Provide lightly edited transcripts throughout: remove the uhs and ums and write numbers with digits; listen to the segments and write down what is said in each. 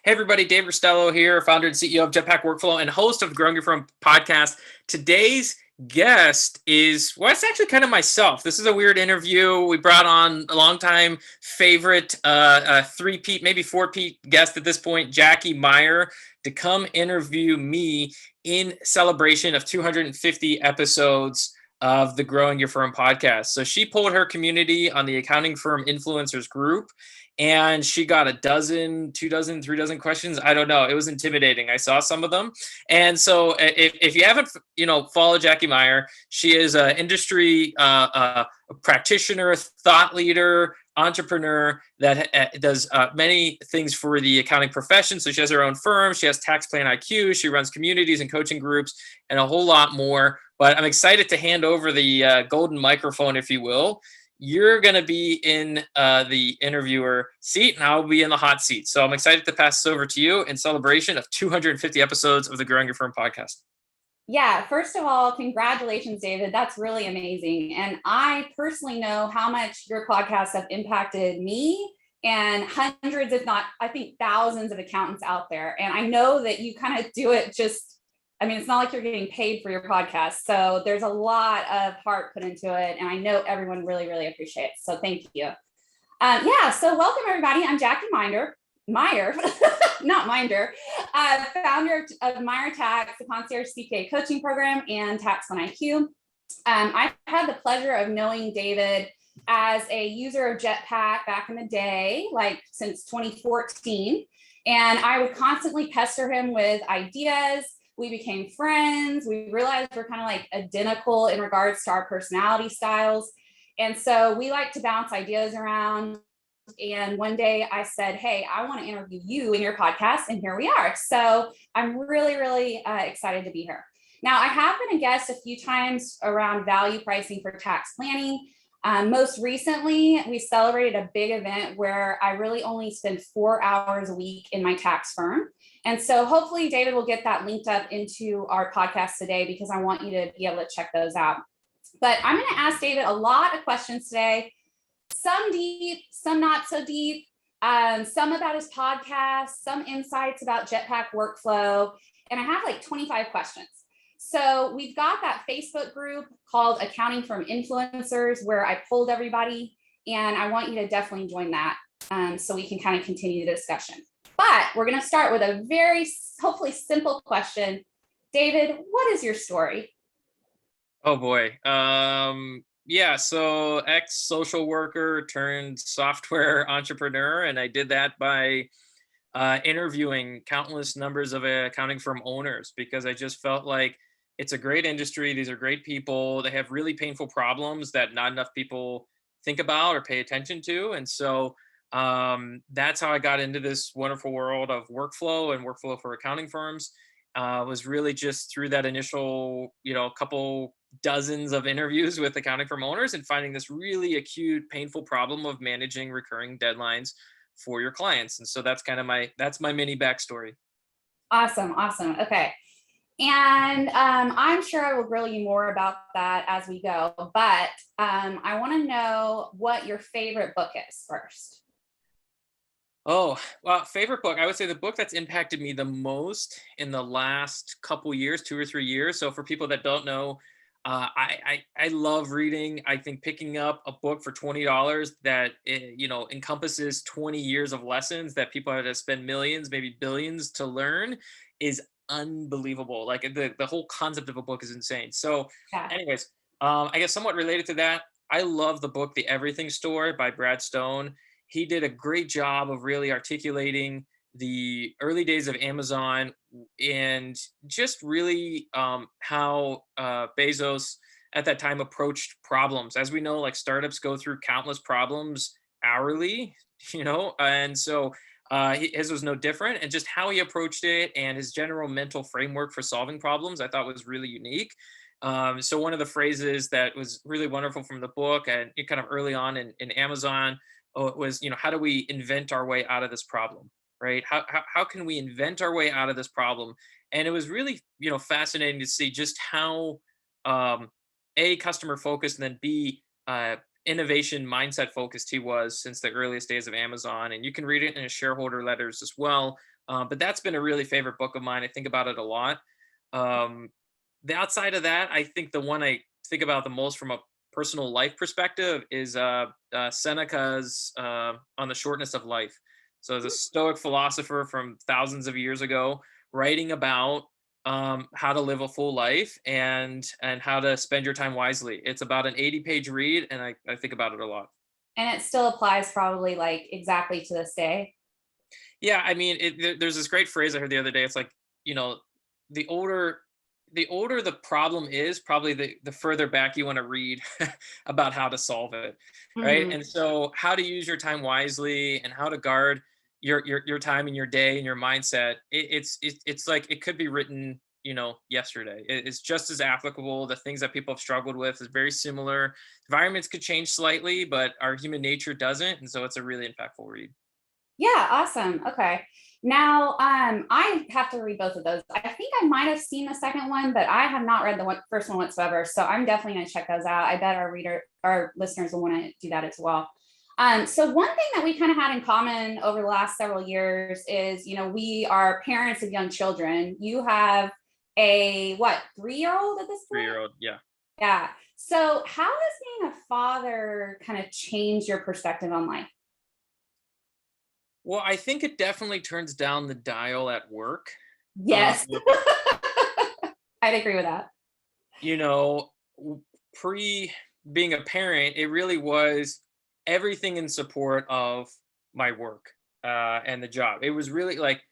Hey everybody, David Cristello here, founder and CEO of Jetpack Workflow and host of the Growing Your Firm podcast. Today's guest is, well, it's actually kind of myself. This is a weird interview. We brought on a longtime favorite, three-peat, maybe four-peat guest at this point, Jackie Meyer, to come interview me in celebration of 250 episodes of the Growing Your Firm podcast. So she pulled her community on the Accounting Firm Influencers group, and she got a dozen, 2 dozen, 3 dozen questions. I don't know. It was intimidating. I saw some of them. And so if you haven't, followed Jackie Meyer, she is an industry practitioner, thought leader, entrepreneur that does many things for the accounting profession. So she has her own firm. She has Tax Plan IQ. She runs communities and coaching groups and a whole lot more. But I'm excited to hand over the golden microphone, if you will. You're going to be in the interviewer seat and I'll be in the hot seat. So I'm excited to pass this over to you in celebration of 250 episodes of the Growing Your Firm podcast. Yeah, first of all, congratulations, David. That's really amazing. And I personally know how much your podcasts have impacted me and hundreds, if not, I think thousands of accountants out there. And I know that you kind of do it it's not like you're getting paid for your podcast. So there's a lot of heart put into it. And I know everyone really, really appreciates it. So thank you. So welcome everybody. I'm Jackie Meyer, not Minder, founder of Meyer Tax, the concierge CPA coaching program, and Tax Plan IQ. I've had the pleasure of knowing David as a user of Jetpack back in the day, like since 2014. And I would constantly pester him with ideas. We became friends. We realized we're kind of like identical in regards to our personality styles. And so we like to bounce ideas around. And one day I said, hey, I want to interview you in your podcast. And here we are. So I'm really, really excited to be here. Now, I have been a guest a few times around value pricing for tax planning. Most recently, we celebrated a big event where I really only spend 4 hours a week in my tax firm. And so hopefully David will get that linked up into our podcast today because I want you to be able to check those out. But I'm going to ask David a lot of questions today, some deep, some not so deep, some about his podcast, some insights about Jetpack Workflow, and I have like 25 questions. So we've got that Facebook group called Accounting Firm Influencers where I pulled everybody, and I want you to definitely join that so we can kind of continue the discussion. But we're going to start with a very, hopefully simple question. David, what is your story? Oh boy. So ex-social worker turned software entrepreneur. And I did that by interviewing countless numbers of accounting firm owners because I just felt like it's a great industry. These are great people. They have really painful problems that not enough people think about or pay attention to. And so that's how I got into this wonderful world of workflow and workflow for accounting firms. Was really just through that initial, couple dozens of interviews with accounting firm owners and finding this really acute, painful problem of managing recurring deadlines for your clients. And so that's kind of my mini backstory. Awesome. Okay. And I'm sure I will grill you more about that as we go, but I want to know what your favorite book is first. Oh, well, favorite book. I would say the book that's impacted me the most in the last couple years, 2 or 3 years. So for people that don't know, I love reading. I think picking up a book for $20 that encompasses 20 years of lessons that people had to spend millions, maybe billions to learn is unbelievable. Like the whole concept of a book is insane. So anyways, I guess somewhat related to that, I love the book, The Everything Store by Brad Stone. He did a great job of really articulating the early days of Amazon and just really how Bezos at that time approached problems. As we know, like startups go through countless problems hourly, and so his was no different. And just how he approached it and his general mental framework for solving problems, I thought was really unique. So one of the phrases that was really wonderful from the book and kind of early on in Amazon was, how do we invent our way out of this problem, right? How can we invent our way out of this problem? And it was really, fascinating to see just how A, customer focused, and then B, innovation mindset focused he was since the earliest days of Amazon. And you can read it in his shareholder letters as well. But that's been a really favorite book of mine. I think about it a lot. Um, the outside of that, I think the one I think about the most from a personal life perspective is Seneca's On the Shortness of Life. So, as a Stoic philosopher from thousands of years ago, writing about how to live a full life and how to spend your time wisely. It's about an 80-page read, and I think about it a lot. And it still applies probably like exactly to this day. Yeah, I mean, there's this great phrase I heard the other day. It's like, you know, the older the problem is, probably the further back you want to read about how to solve it, right? Mhm. And so, how to use your time wisely and how to guard your time and your day and your mindset. It's like it could be written, yesterday. It's just as applicable. The things that people have struggled with is very similar. Environments could change slightly, but our human nature doesn't, and so it's a really impactful read. Yeah, awesome. Okay. Now, I have to read both of those. I think I might have seen the second one, but I have not read the first one whatsoever. So I'm definitely going to check those out. I bet our listeners will want to do that as well. So one thing that we kind of had in common over the last several years is, we are parents of young children. You have a what, 3-year-old at this point? 3-year-old, yeah. Yeah. So how has being a father kind of changed your perspective on life? Well, I think it definitely turns down the dial at work. Uh, Yes. I'd agree with that. you know, pre being a parent, it really was everything in support of my work and the job. It was really like,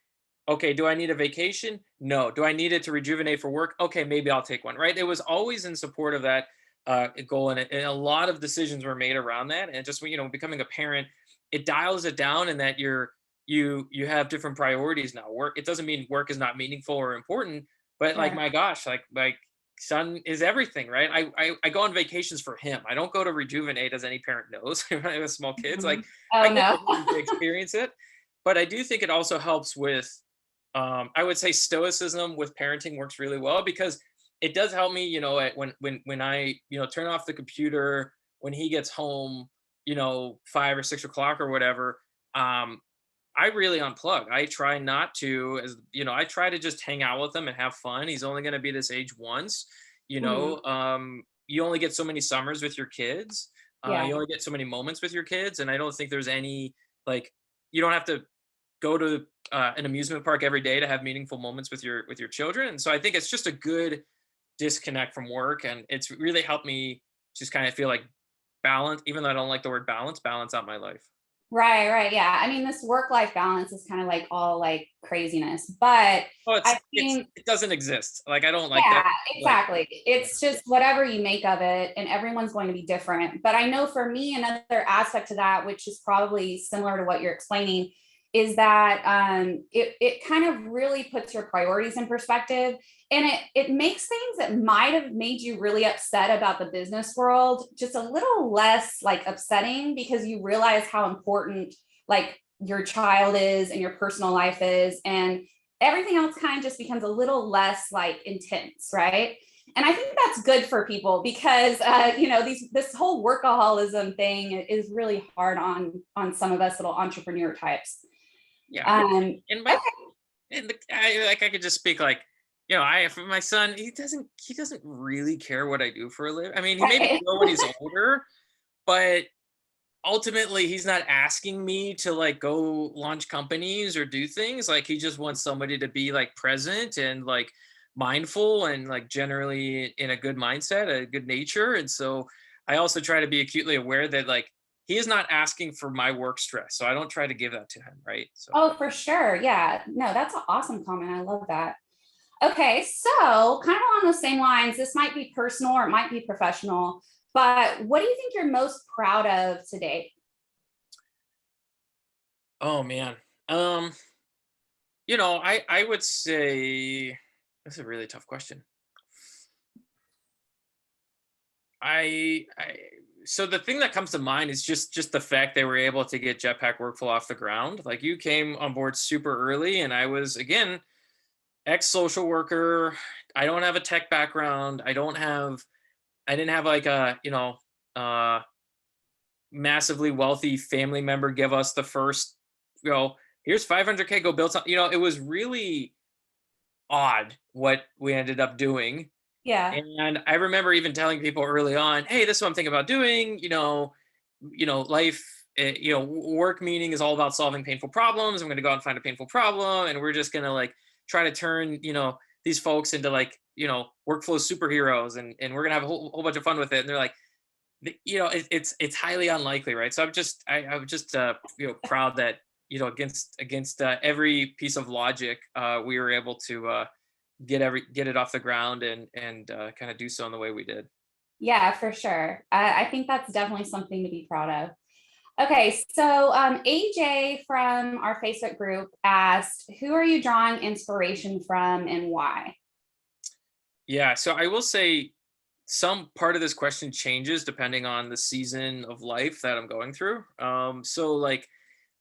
okay, do I need a vacation? No. Do I need it to rejuvenate for work? Okay, maybe I'll take one. Right? It was always in support of that goal, and a lot of decisions were made around that. And just becoming a parent, it dials it down, and that you have different priorities now. Work. It doesn't mean work is not meaningful or important, but like Sure. my gosh, like son is everything, right? I go on vacations for him. I don't go to rejuvenate, as any parent knows. When I have small kids, like Mhm. Oh, I go no. to him to experience it, but I do think it also helps with I would say stoicism with parenting works really well, because it does help me, when I, turn off the computer when he gets home, 5 or 6 o'clock or whatever. Um, I really unplug. I try not to, I try to just hang out with him and have fun. He's only going to be this age once, Mhm. you only get so many summers with your kids. Yeah. You only get so many moments with your kids. And I don't think there's any, like, you don't have to go to an amusement park every day to have meaningful moments with your children. And so I think it's just a good disconnect from work, and it's really helped me just kind of feel like balance, even though I don't like the word balance out my life. Right, right. Yeah. I mean, this work-life balance is kind of like all like craziness, but Oh, I think, it doesn't exist. Like, I don't like yeah, that. Like, exactly. It's just whatever you make of it, and everyone's going to be different. But I know for me, another aspect to that, which is probably similar to what you're explaining, is that it kind of really puts your priorities in perspective, and it makes things that might have made you really upset about the business world just a little less like upsetting, because you realize how important like your child is and your personal life is, and everything else kind of just becomes a little less like intense, right? And I think that's good for people, because this whole workaholism thing is really hard on some of us little entrepreneur types. yeah. um And I could just speak like, for my son, he doesn't really care what I do for a living. I mean, he maybe okay. will when he's older, but ultimately he's not asking me to like go launch companies or do things. Like, he just wants somebody to be like present and like mindful and like generally in a good mindset, a good nature. And so I also try to be acutely aware that, like, he is not asking for my work stress, so I don't try to give that to him, right? So Oh, for sure. Yeah, no, that's an awesome comment. I love that. Okay, so kind of along those same lines, this might be personal or it might be professional, but what do you think you're most proud of today? oh man. um I would say that's a really tough question. I so the thing that comes to mind is just the fact they were able to get Jetpack Workflow off the ground. Like, you came on board super early, and I was, again, ex social worker. I don't have a tech background. I didn't have like a, uh massively wealthy family member give us the first, you know, here's 500K, go build something. It was really odd what we ended up doing. Yeah. And I remember even telling people early on, hey, this is what I'm thinking about doing. Life, work meaning is all about solving painful problems. I'm going to go out and find a painful problem. And we're just going to like try to turn, these folks into like, workflow superheroes, and we're going to have a whole bunch of fun with it. And they're like, it's highly unlikely, right? So I'm just proud that against every piece of logic, we were able to get it off the ground and kind of do so in the way we did. Yeah, for sure. I think that's definitely something to be proud of. Okay, so AJ from our Facebook group asked, who are you drawing inspiration from and why? Yeah, so I will say some part of this question changes depending on the season of life that I'm going through. Um,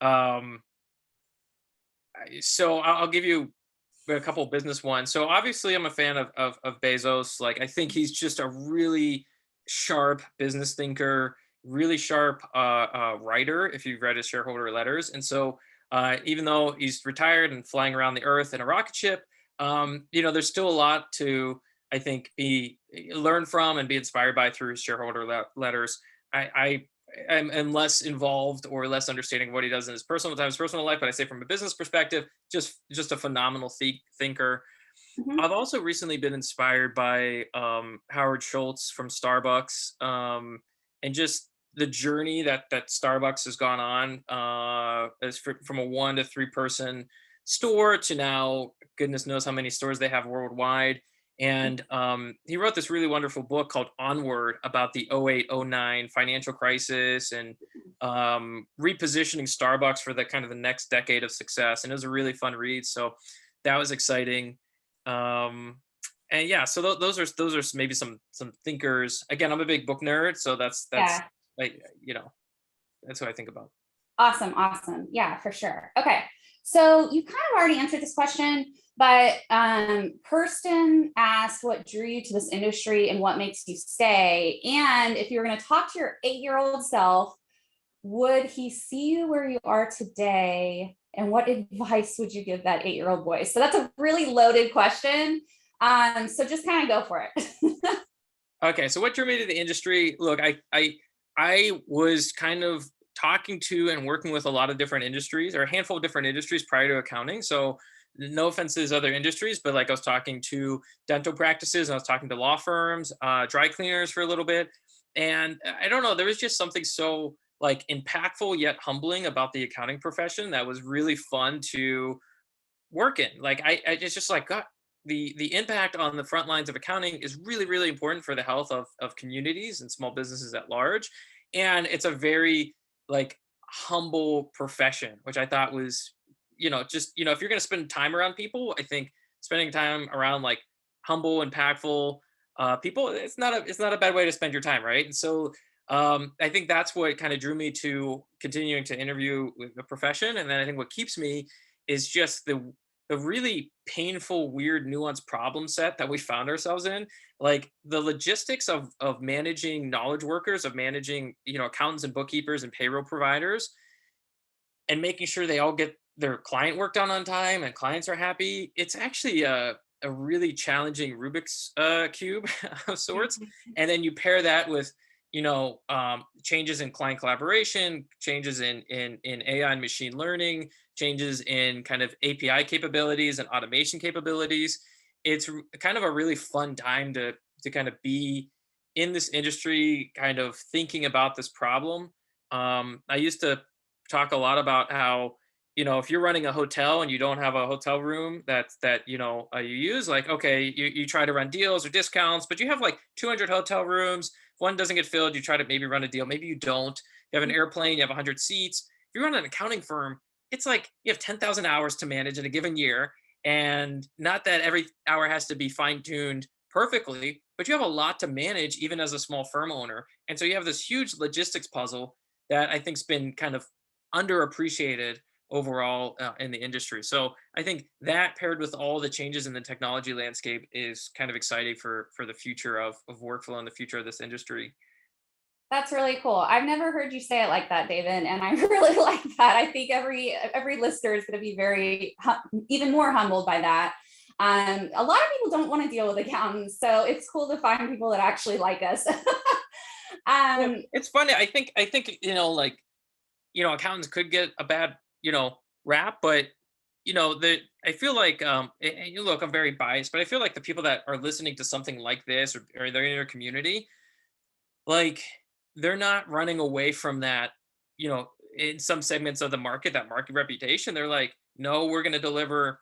I'll give you a couple of business ones. So obviously, I'm a fan of Bezos. Like, I think he's just a really sharp business thinker, really sharp writer. If you've read his shareholder letters, and so even though he's retired and flying around the earth in a rocket ship, there's still a lot to, I think, be learn from and be inspired by through his shareholder letters. I'm less involved or less understanding of what he does in his personal life, but I say from a business perspective, just a phenomenal thinker. Mhm. I've also recently been inspired by Howard Schultz from Starbucks, and just the journey that Starbucks has gone on, from a 1 to 3 person store to now, goodness knows how many stores they have worldwide. And he wrote this really wonderful book called Onward about the 08-09 financial crisis and repositioning Starbucks for the kind of the next decade of success. And it was a really fun read. So that was exciting. Um, and yeah, so those are maybe some thinkers. Again, I'm a big book nerd, so that's Yeah. like that's what I think about. Awesome. Awesome. Yeah, for sure. Okay. So you kind of already answered this question, but Kirsten asked what drew you to this industry and what makes you stay. And if you were going to talk to your 8-year-old self, would he see you where you are today? And what advice would you give that 8-year-old boy? So that's a really loaded question. So just kind of go for it. Okay, so what drew me to the industry? Look, I was kind of talking to and working with a lot of different industries, or a handful of different industries prior to accounting. So no offenses other industries, but like I was talking to dental practices, I was talking to law firms, dry cleaners for a little bit. And I don't know, there was just something so like impactful yet humbling about the accounting profession that was really fun to work in. Like I it's just like God, the impact on the front lines of accounting is really, really important for the health of communities and small businesses at large. And it's a very like humble profession, which I thought was, just, if you're gonna spend time around people, I think spending time around like humble, impactful people, it's not a bad way to spend your time, right? And so I think that's what kind of drew me to continuing to interview with the profession. And then I think what keeps me is just the really painful, weird, nuanced problem set that we found ourselves in. Like the logistics of managing knowledge workers, of managing, accountants and bookkeepers and payroll providers, and making sure they all get their client work done on time and clients are happy. It's actually a really challenging Rubik's cube of sorts. And then you pair that with, changes in client collaboration, changes in AI and machine learning, changes in kind of API capabilities and automation capabilities. It's kind of a really fun time to kind of be in this industry, kind of thinking about this problem. I used to talk a lot about how, if you're running a hotel and you don't have a hotel room you use, like, okay, you try to run deals or discounts, but you have like 200 hotel rooms. If one doesn't get filled, you try to maybe run a deal, maybe you don't. You have an airplane, you have 100 seats. If you run an accounting firm, it's like you have 10,000 hours to manage in a given year. And not that every hour has to be fine tuned perfectly, but you have a lot to manage even as a small firm owner. And so you have this huge logistics puzzle that I think's been kind of underappreciated overall in the industry. So I think that paired with all the changes in the technology landscape is kind of exciting for the future of workflow and the future of this industry. That's really cool. I've never heard you say it like that, David, and I really like that. I think every listener is going to be very even more humbled by that. A lot of people don't want to deal with accountants, so it's cool to find people that actually like us. Yeah, um, it's funny. I think like accountants could get a bad rap, but I feel like and you look, I'm very biased, but I feel like the people that are listening to something like this, or they're in your community, like they're not running away from that, in some segments of the market, that market reputation. They're like, no, we're going to deliver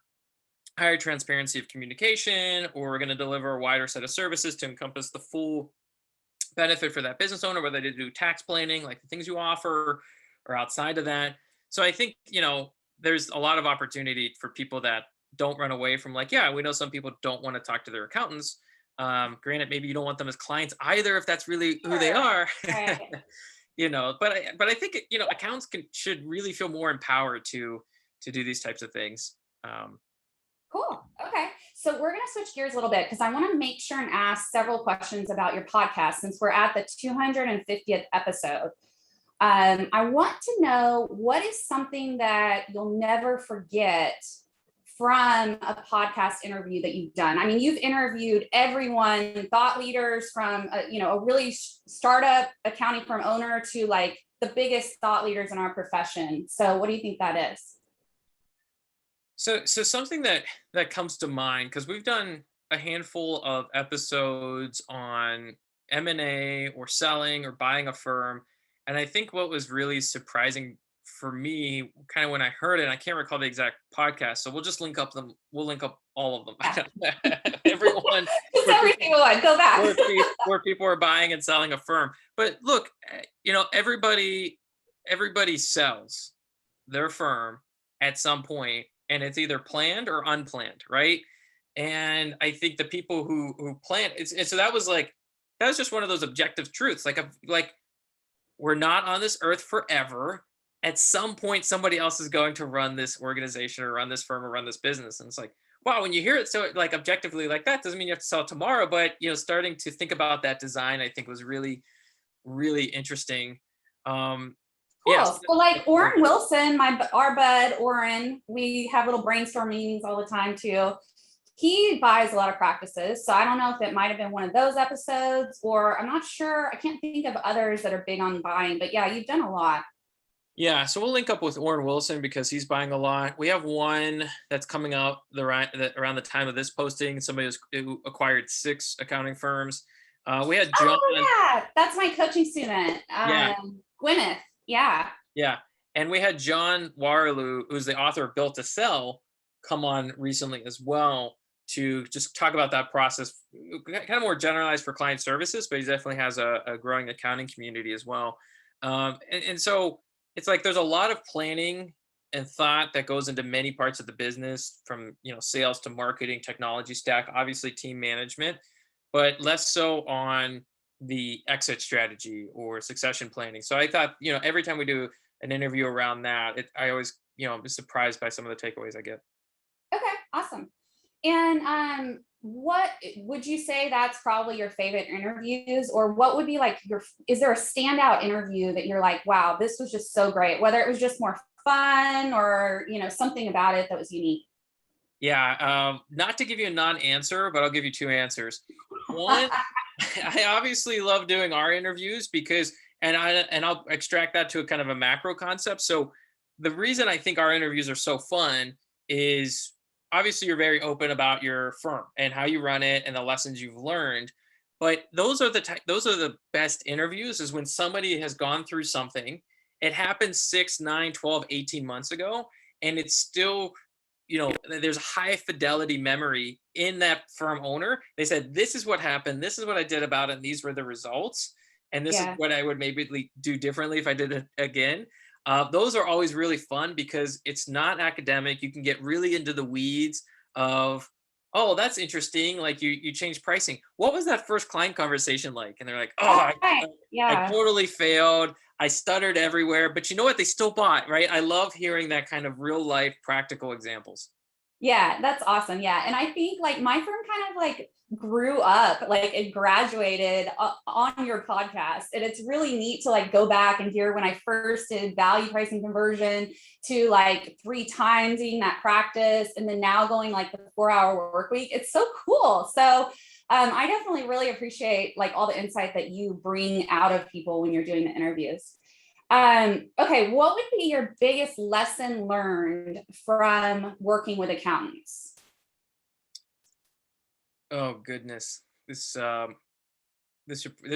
higher transparency of communication, or we're going to deliver a wider set of services to encompass the full benefit for that business owner, whether they do tax planning, like the things you offer, or outside of that. So I think, there's a lot of opportunity for people that don't run away from, like, yeah, we know some people don't want to talk to their accountants. Granted, maybe you don't want them as clients either, if that's really who they sure. are. Right. But I think, accountants should really feel more empowered to do these types of things. Um, Cool. Okay. So we're going to switch gears a little bit because I want to make sure and ask several questions about your podcast since we're at the 250th episode. I want to know, what is something that you'll never forget from a podcast interview that you've done? I mean, you've interviewed everyone, thought leaders from a really startup accounting firm owner to like the biggest thought leaders in our profession. So what do you think that is? So something that comes to mind, because we've done a handful of episodes on M&A or selling or buying a firm, and I think what was really surprising for me, kind of when I heard it, I can't recall the exact podcast, so we'll link up all of Yeah. them. Everyone Just where every people single one. Go back. where people are buying and selling a firm. But look, everybody sells their firm at some point, and it's either planned or unplanned, right? And I think the people who plan so that was just one of those objective truths. Like we're not on this earth forever. At some point, somebody else is going to run this organization or run this firm or run this business. And it's like, wow, when you hear it so like objectively like that, doesn't mean you have to sell it tomorrow. But starting to think about that design, I think was really, really interesting. Um, yes. Cool. So like Orrin Wilson, our bud Orrin, we have little brainstorm meetings all the time too. He buys a lot of practices. So I don't know if it might have been one of those episodes, or I'm not sure. I can't think of others that are big on buying, but yeah, you've done a lot. Yeah, so we'll link up with Orrin Wilson because he's buying a lot. We have one that's coming out around the time of this posting. Somebody who acquired 6 accounting firms. We had John. Oh yeah, that's my coaching student, Yeah, Gwyneth. Yeah. yeah, and we had John Warloo, who's the author of Built to Sell, come on recently as well to just talk about that process, kind of more generalized for client services, but he definitely has a growing accounting community as well. And so it's like there's a lot of planning and thought that goes into many parts of the business, from sales to marketing, technology stack, obviously team management, but less so on the exit strategy or succession planning. So I thought, every time we do an interview around that, I always, am surprised by some of the takeaways I get. Okay, awesome. And what would you say that's probably your favorite interviews, or what would be like is there a standout interview that you're like, wow, this was just so great, whether it was just more fun or, something about it that was unique? Yeah, not to give you a non-answer, but I'll give you 2 answers. One, I obviously love doing our interviews because, and I'll extract that to a kind of a macro concept. So the reason I think our interviews are so fun is obviously you're very open about your firm and how you run it and the lessons you've learned. But those are the best interviews, is when somebody has gone through something. It happened 6, 9, 12, 18 months ago, and it's still, there's high fidelity memory in that firm owner. They said, this is what happened, this is what I did about it, and these were the results, and this is Yeah. what I would maybe do differently if I did it again. Those are always really fun because it's not academic. You can get really into the weeds of, oh, that's interesting, like you change pricing, what was that first client conversation like? And they're like, oh, Oh, I, right. I Yeah. totally failed, I stuttered everywhere, but you know what? They still bought, right? I love hearing that kind of real life practical examples. Yeah, that's awesome. Yeah. And I think like my firm kind of like grew up, like it graduated on your podcast. And it's really neat to like go back and hear when I first did value pricing conversion to like 3 times eating that practice and then now going like the 4-hour work week. It's so cool. So I definitely really appreciate like all the insight that you bring out of people when you're doing the interviews. Okay, what would be your biggest lesson learned from working with accountants? Oh goodness, this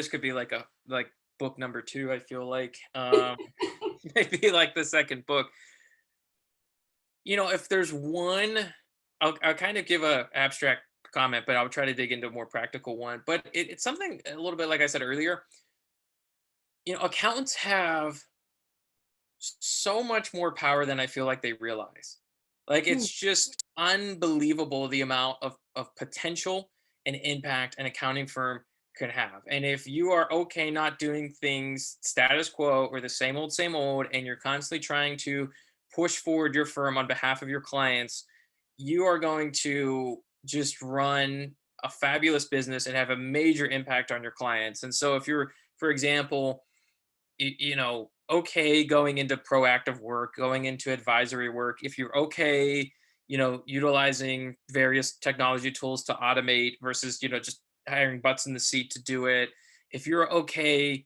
could be like book number 2. I feel like maybe like the second book. If there's one, I'll kind of give a abstract comment, but I'll try to dig into a more practical one. But it's something a little bit like I said earlier. Accountants have so much more power than I feel like they realize. Like Hmm. it's just unbelievable the amount of potential and impact an accounting firm can have. And if you are okay not doing things status quo or the same old, and you're constantly trying to push forward your firm on behalf of your clients, you are going to just run a fabulous business and have a major impact on your clients. And so if you're, for example, okay going into proactive work, going into advisory work, if you're okay, utilizing various technology tools to automate versus, just hiring butts in the seat to do it, if you're okay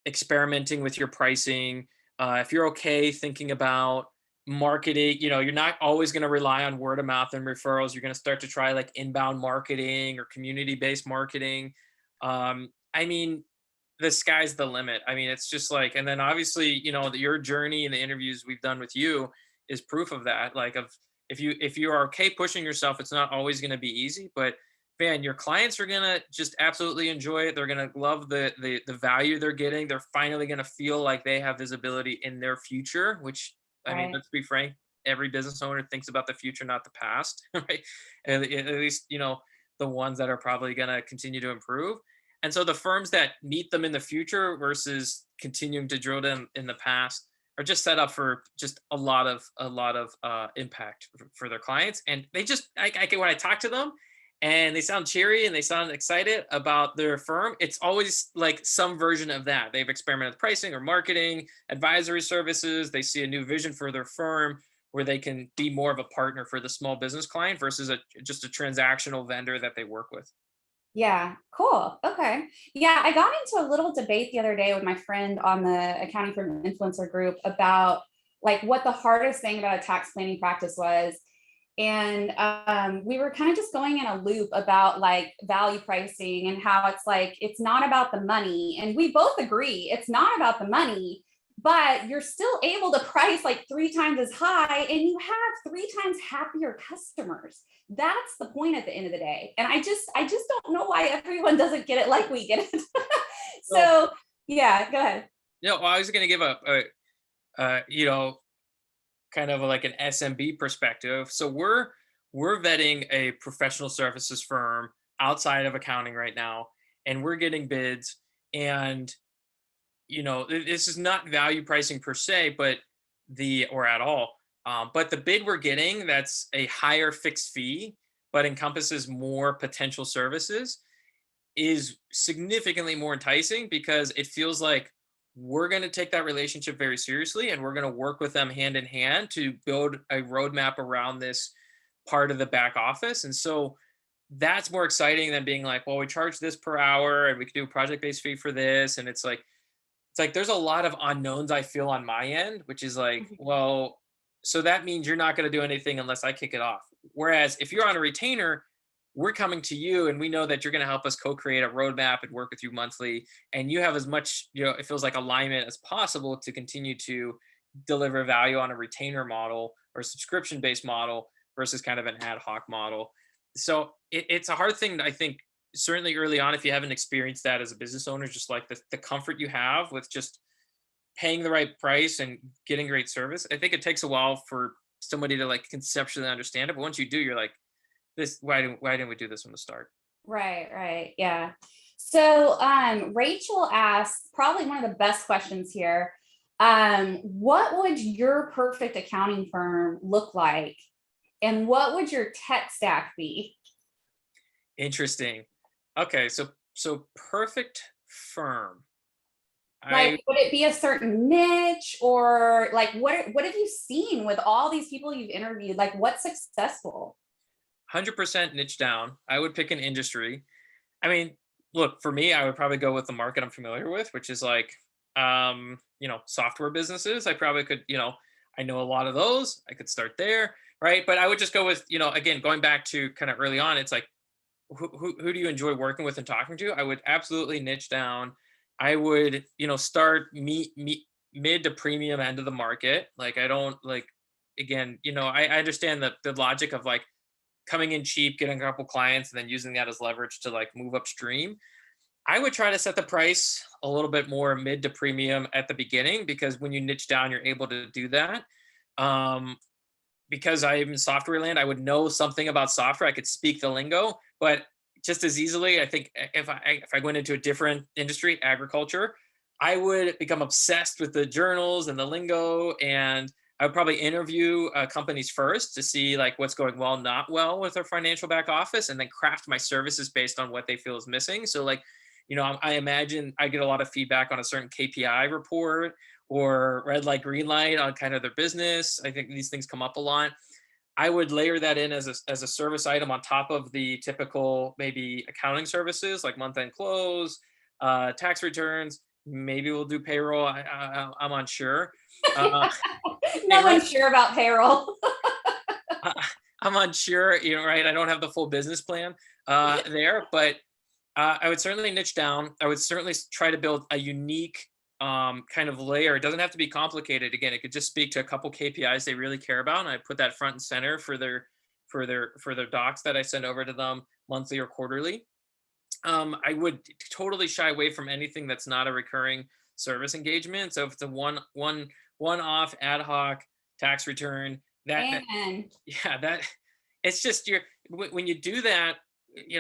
experimenting with your pricing, if you're okay thinking about marketing, you're not always going to rely on word of mouth and referrals. You're going to start to try like inbound marketing or community based marketing. I mean, the sky's the limit. I mean, it's just like, and then obviously, your journey and the interviews we've done with you is proof of that. Like, of if you are okay pushing yourself, it's not always going to be easy, but man, your clients are gonna just absolutely enjoy it. They're gonna love the value they're getting. They're finally gonna feel like they have visibility in their future. Which, I mean, Right. let's be frank, every business owner thinks about the future, not the past, right? At least the ones that are probably gonna continue to improve. And so the firms that meet them in the future versus continuing to drill them in the past are just set up for just a lot of impact for their clients. And they just, when I talk to them and they sound cheery and they sound excited about their firm, it's always like some version of that. They've experimented with pricing or marketing, advisory services. They see a new vision for their firm where they can be more of a partner for the small business client versus just a transactional vendor that they work with. Yeah, cool. Okay. Yeah, I got into a little debate the other day with my friend on the accounting firm influencer group about like what the hardest thing about a tax planning practice was. And we were kind of just going in a loop about like value pricing and how it's like it's not about the money. And we both agree it's not about the money, but you're still able to price like 3 times as high and you have 3 times happier customers. That's the point at the end of the day. And I just don't know why everyone doesn't get it like we get it. So, So yeah, go ahead. well, I was going to give a kind of like an SMB perspective. So we're vetting a professional services firm outside of accounting right now, and we're getting bids. And this is not value pricing per se, but the or at all. But the bid we're getting, that's a higher fixed fee, but encompasses more potential services, is significantly more enticing because it feels like we're going to take that relationship very seriously and we're going to work with them hand in hand to build a roadmap around this part of the back office. And so that's more exciting than being like, well, we charge this per hour and we could do a project based fee for this. And it's like there's a lot of unknowns I feel on my end, which is like, well, so that means you're not going to do anything unless I kick it off. Whereas if you're on a retainer, we're coming to you and we know that you're going to help us co-create a roadmap and work with you monthly, and you have as much, it feels like, alignment as possible to continue to deliver value on a retainer model or subscription based model versus kind of an ad hoc model. So it's a hard thing, I think, certainly early on, if you haven't experienced that as a business owner, just like the comfort you have with just paying the right price and getting great service. I think it takes a while for somebody to like conceptually understand it, but once you do, you're like, this, why didn't we do this from the start? Right, right. Yeah. So Rachel asks probably one of the best questions here. What would your perfect accounting firm look like? And what would your tech stack be? Interesting. Okay, so perfect firm. I Like, would it be a certain niche, or like what have you seen with all these people you've interviewed? Like, what's successful? 100% niche down. I would pick an industry. I mean, look, for me, I would probably go with the market I'm familiar with, which is like, software businesses. I probably could, I know a lot of those. I could start there, right? But I would just go with, again, going back to kind of early on, it's like, who do you enjoy working with and talking to? I would absolutely niche down. I would, start mid to premium end of the market. Like, I don't like, again, I understand the logic of like coming in cheap, getting a couple clients, and then using that as leverage to like move upstream. I would try to set the price a little bit more mid to premium at the beginning, because when you niche down, you're able to do that. Um, because I'm in software land, I would know something about software. I could speak the lingo, but just as easily, I think if I went into a different industry, agriculture, I would become obsessed with the journals and the lingo, and I would probably interview companies first to see like what's going well, not well with their financial back office, and then craft my services based on what they feel is missing. So like, I imagine I get a lot of feedback on a certain KPI report or red light, green light on kind of their business. I think these things come up a lot. I would layer that in as a service item on top of the typical maybe accounting services like month end close, tax returns. Maybe we'll do payroll. I'm unsure. Uh, No payroll. one's sure about payroll. I'm unsure. Right? I don't have the full business plan there, but I would certainly niche down. I would certainly try to build a unique kind of layer. It doesn't have to be complicated. Again, it could just speak to a couple KPIs they really care about, and I put that front and center for their docs that I send over to them monthly or quarterly. I would totally shy away from anything that's not a recurring service engagement. So if it's a one off ad hoc tax return, that And yeah, that it's just when you do that,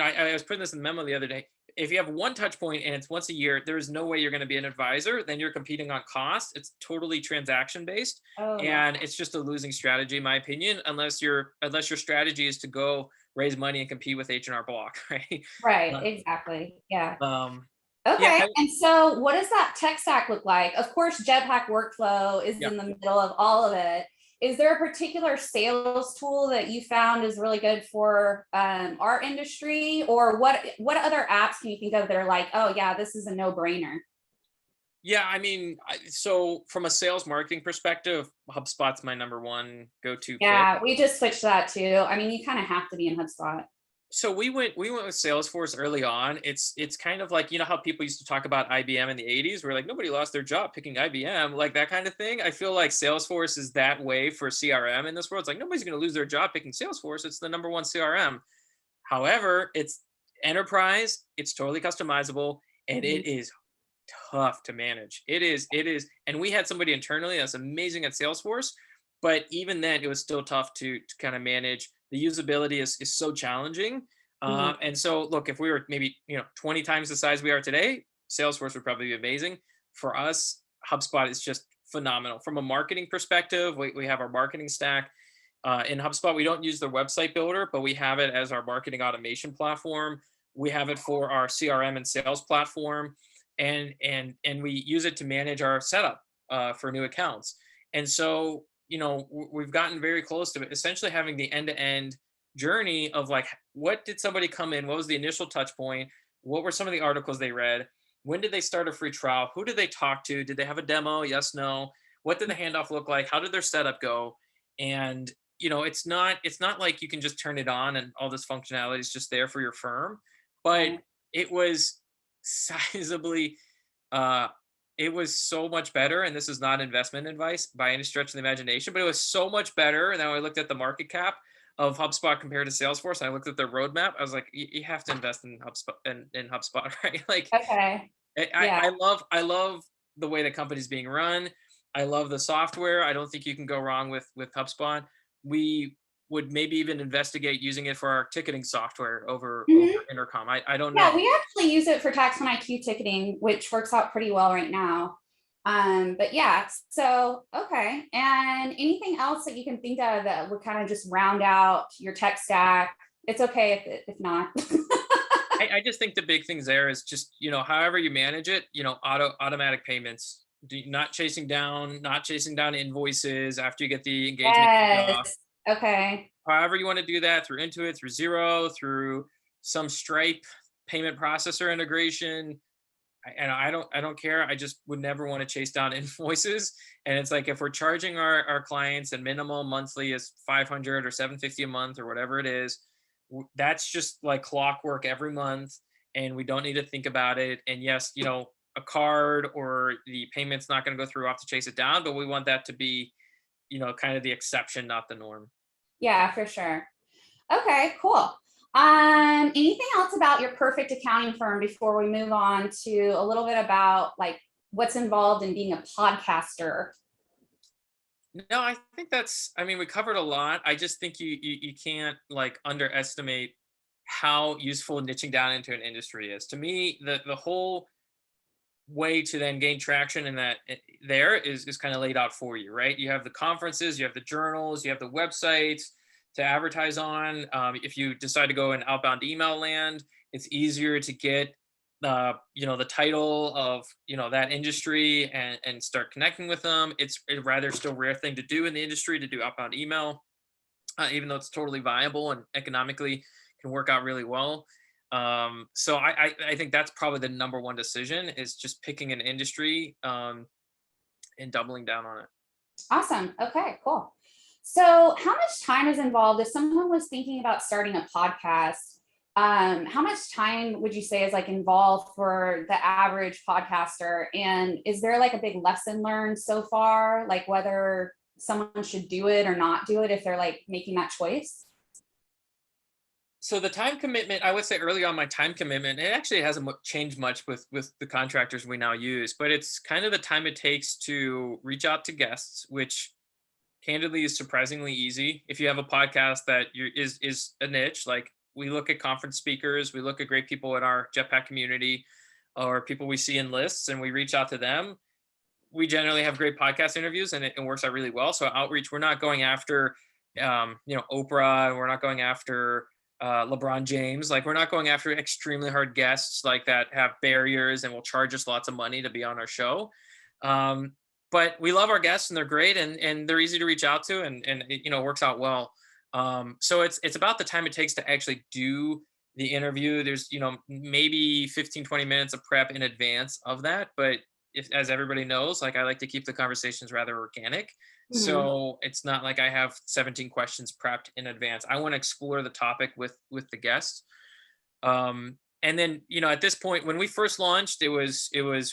I was putting this in the memo the other day. If you have one touch point and it's once a year, there is no way you're going to be an advisor. Then you're competing on cost. It's totally transaction based, oh yeah, and it's just a losing strategy, in my opinion, unless your strategy is to go raise money and compete with H&R Block, right? right, Uh, exactly. Yeah. Um, yeah, Okay. And so what does that tech stack look like? Of course, Jetpack Workflow is yeah. in the middle of all of it. Is there a particular sales tool that you found is really good for our industry? Or what other apps can you think of that are like, oh yeah, this is a no-brainer? Yeah, I mean, so from a sales marketing perspective, HubSpot's my number one go-to pick. Yeah, we just switched that too. I mean, you kind of have to be in HubSpot. So we went with Salesforce early on. It's kind of like, how people used to talk about IBM in the 80s, where like nobody lost their job picking IBM, like that kind of thing. I feel like Salesforce is that way for CRM in this world. It's like nobody's going to lose their job picking Salesforce. It's the number one CRM. However, it's enterprise, it's totally customizable, and Mhm. it is tough to manage. It is, and we had somebody internally that's amazing at Salesforce, but even then, it was still tough to kind of manage. The usability is so challenging, Mhm. and so look, if we were maybe 20 times the size we are today, Salesforce would probably be amazing. For us, HubSpot is just phenomenal from a marketing perspective. We have our marketing stack. In HubSpot, we don't use the website builder, but we have it as our marketing automation platform. We have it for our CRM and sales platform, and we use it to manage our setup for new accounts. And so, we've gotten very close to it, essentially having the end-to-end journey of like, what did somebody come in? What was the initial touch point? What were some of the articles they read? When did they start a free trial? Who did they talk to? Did they have a demo? Yes, no. What did the handoff look like? How did their setup go? And it's not like you can just turn it on and all this functionality is just there for your firm. But Right. it was sizably uh it was so much better, and this is not investment advice by any stretch of the imagination, but it was so much better. And then I looked at the market cap of HubSpot compared to Salesforce, and I looked at their roadmap. I was like, you have to invest in HubSpot, in HubSpot, right? Like, Okay. Yeah. I love the way the company's being run. I love the software. I don't think you can go wrong with HubSpot. We would maybe even investigate using it for our ticketing software over Mhm. Intercom. I don't Yeah, know. we actually use it for Tax One IQ ticketing, which works out pretty well right now. But yeah, so okay. And anything else that you can think of that would kind of just round out your tech stack? It's okay if not. I just think the big things there is just, however you manage it, automatic payments, not chasing down invoices after you get the engagement kicked off. Yes. Okay. However you want to do that, through Intuit, through Zero, through some Stripe payment processor integration. And I don't care. I just would never want to chase down invoices. And it's like, if we're charging our clients, and minimum monthly is 500 or 750 a month or whatever it is, that's just like clockwork every month, and we don't need to think about it. And yes, a card or the payment's not going to go through. We'll have to chase it down, but we want that to be, kind of the exception, not the norm. Yeah, for sure. Okay, cool. Anything else about your perfect accounting firm before we move on to a little bit about like what's involved in being a podcaster? No, I think we covered a lot. I just think you can't like underestimate how useful niching down into an industry is. To me, the whole way to then gain traction in that, there is kind of laid out for you, right? You have the conferences, you have the journals, you have the websites to advertise on. If you decide to go in outbound email land, it's easier to get the title of that industry, and start connecting with them. It's a rather still rare thing to do in the industry, to do outbound email, even though it's totally viable and economically can work out really well. So I think that's probably the number one decision, is just picking an industry, and doubling down on it. Awesome. Okay, cool. So, how much time is involved if someone was thinking about starting a podcast? How much time would you say is like involved for the average podcaster? And is there like a big lesson learned so far, like whether someone should do it or not do it if they're like making that choice? So the time commitment, I would say early on, my time commitment, it actually hasn't changed much with the contractors we now use, but it's kind of the time it takes to reach out to guests, which candidly is surprisingly easy. If you have a podcast that is a niche, like we look at conference speakers, we look at great people in our Jetpack community, or people we see in lists, and we reach out to them. We generally have great podcast interviews, and it works out really well. So outreach, we're not going after, Oprah, and we're not going after LeBron James. Like, we're not going after extremely hard guests like that have barriers and will charge us lots of money to be on our show. But we love our guests, and they're great, and they're easy to reach out to, and it works out well. So it's about the time it takes to actually do the interview. There's maybe 15-20 minutes of prep in advance of that, but as everybody knows, like, I like to keep the conversations rather organic. Mhm. So it's not like I have 17 questions prepped in advance. I want to explore the topic with the guests. And then, at this point, when we first launched, it was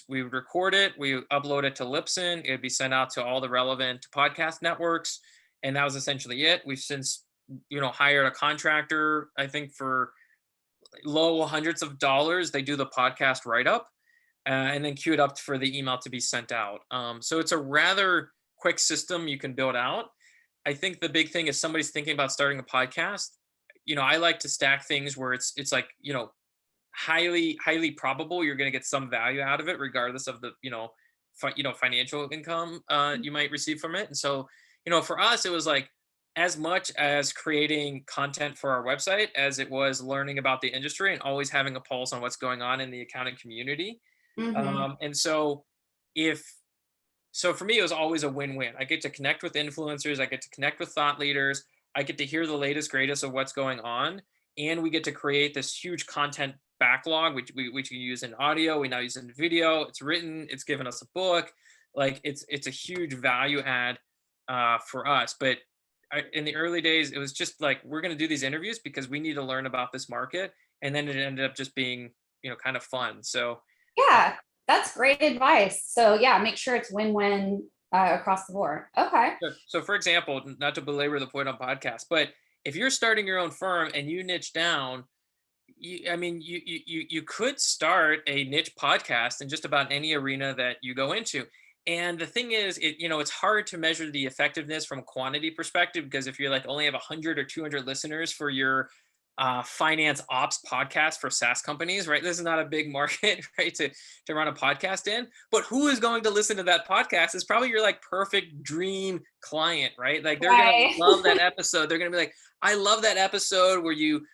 we would record it, we upload it to Libsyn, it'd be sent out to all the relevant podcast networks, and that was essentially it. We've since hired a contractor, I think, for low hundreds of dollars. They do the podcast write up, and then queue it up for the email to be sent out. So it's a rather quick system you can build out. I think the big thing is, somebody's thinking about starting a podcast. I like to stack things where it's like, highly probable you're going to get some value out of it, regardless of the financial income you might receive from it. And so, for us, it was like, as much as creating content for our website as it was learning about the industry and always having a pulse on what's going on in the accounting community. Mhm. And so, if for me, it was always a win-win. I get to connect with influencers, I get to connect with thought leaders, I get to hear the latest greatest of what's going on, and we get to create this huge content backlog, which we can use in audio, we now use in video. It's written, it's given us a book. Like, it's a huge value add for us. But in the early days, it was just like, we're going to do these interviews because we need to learn about this market, and then it ended up just being kind of fun. So Yeah, that's great advice. So yeah, make sure it's win-win across the board. Okay. So, for example, not to belabor the point on podcast, but if you're starting your own firm and you niche down, you could start a niche podcast in just about any arena that you go into. And the thing is, it's hard to measure the effectiveness from a quantity perspective, because if you're like only have 100 or 200 listeners for your finance ops podcast for SaaS companies, right? This is not a big market, right, to run a podcast in. But who is going to listen to that podcast is probably your like perfect dream client, right? Like they're gonna Right. love that episode. They're gonna be like, I love that episode where you